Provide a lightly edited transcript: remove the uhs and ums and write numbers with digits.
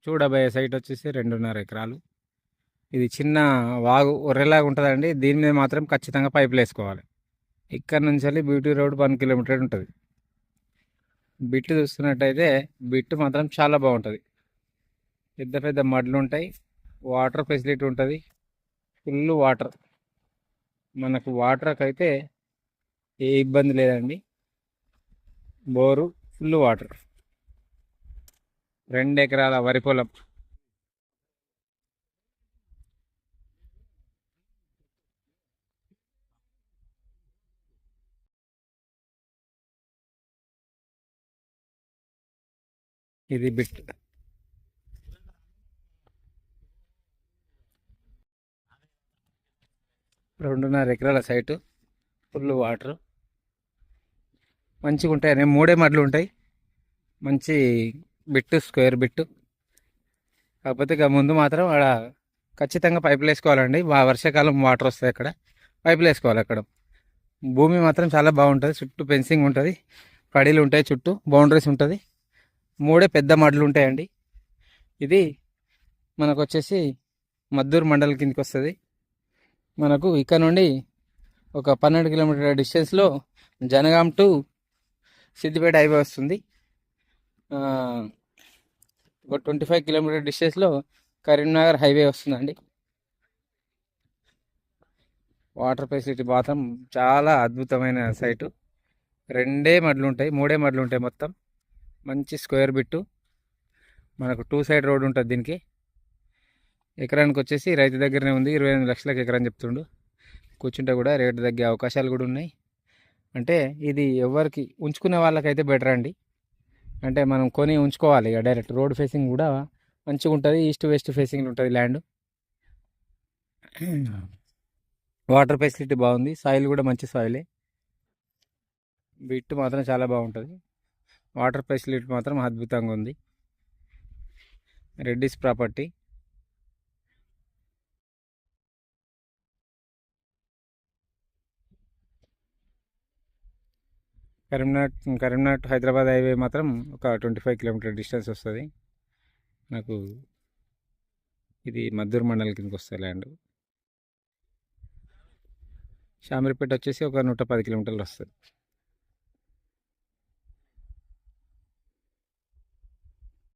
చూడబోయే సైట్ వచ్చేసి 2.5 ఎకరాలు. ఇది చిన్న వాగు ఒర్రెలాగా ఉంటుందండి. దీని మీద మాత్రం ఖచ్చితంగా పైపులు వేసుకోవాలి. ఇక్కడ నుంచి వెళ్ళి బ్యూటీ రోడ్ 1 కిలోమీటర్ ఉంటుంది. బిట్టు చూస్తున్నట్టయితే బిట్టు మాత్రం చాలా బాగుంటుంది. పెద్ద పెద్ద మడ్లు ఉంటాయి, వాటర్ ఫెసిలిటీ ఉంటుంది, ఫుల్ వాటర్. మనకు వాటర్కి అయితే ఏ ఇబ్బంది లేదండి. Bore full water. 2 ఎకరాల వరి పొలం. ఇది బిట్. 2.5 ఎకరాల సైటు, ఫుల్ వాటర్. మంచిగా ఉంటాయి. 3 మడ్లు ఉంటాయి. మంచి బిట్టు, స్క్వేర్ బిట్టు. కాకపోతే ఇక ముందు మాత్రం అక్కడ ఖచ్చితంగా పైపులు వేసుకోవాలండి. వర్షాకాలం వాటర్ వస్తాయి, అక్కడ పైపులు వేసుకోవాలి. అక్కడ భూమి మాత్రం చాలా బాగుంటుంది. చుట్టూ ఫెన్సింగ్ ఉంటుంది, కడీలు ఉంటాయి, చుట్టూ బౌండరీస్ ఉంటుంది. 3 పెద్ద మడ్లు ఉంటాయండి. ఇది మనకు వచ్చేసి మద్దూరు మండలం కిందకి వస్తుంది. మనకు ఇక్కడ నుండి ఒక 12 కిలోమీటర్ల డిస్టెన్స్లో జనగాం టు సిద్దిపేట హైవే వస్తుంది. ఒక 25 కిలోమీటర్ డిస్టెన్స్లో కరీంనగర్ హైవే వస్తుందండి. వాటర్ ఫెసిలిటీ మాత్రం చాలా అద్భుతమైన సైటు. 2 మడ్లు ఉంటాయి, 3 మడ్లు ఉంటాయి మొత్తం. మంచి స్క్వేర్ బిట్టు. మనకు 2 సైడ్ రోడ్ ఉంటుంది దీనికి. ఎకరానికి వచ్చేసి రైతు దగ్గరనే ఉంది. 28 లక్షలకు ఎకరం చెప్తుండు. కూర్చుంటే కూడా రేటు తగ్గే అవకాశాలు కూడా ఉన్నాయి. అంటే ఇది ఎవరికి ఉంచుకునే వాళ్ళకైతే బెటర్ అండి. అంటే మనం కొని ఉంచుకోవాలి. ఇక డైరెక్ట్ రోడ్ ఫేసింగ్ కూడా మంచిగా ఉంటుంది. ఈస్ట్ వెస్ట్ ఫేసింగ్ ఉంటుంది ల్యాండ్. వాటర్ ఫెసిలిటీ బాగుంది. సాయిల్ కూడా మంచి సాయిలే. బిట్ మాత్రం చాలా బాగుంటుంది. వాటర్ ఫెసిలిటీ మాత్రం అద్భుతంగా ఉంది. Reddy's property. Karimnagar to Hyderabad highway మాత్రం ఒక 25 కిలోమీటర్ డిస్టెన్స్ వస్తుంది. నాకు ఇది మద్దూరు మండలం కిందకి వస్తుంది ల్యాండ్. షామీర్పేట వచ్చేసి ఒక 110 కిలోమీటర్లు వస్తుంది.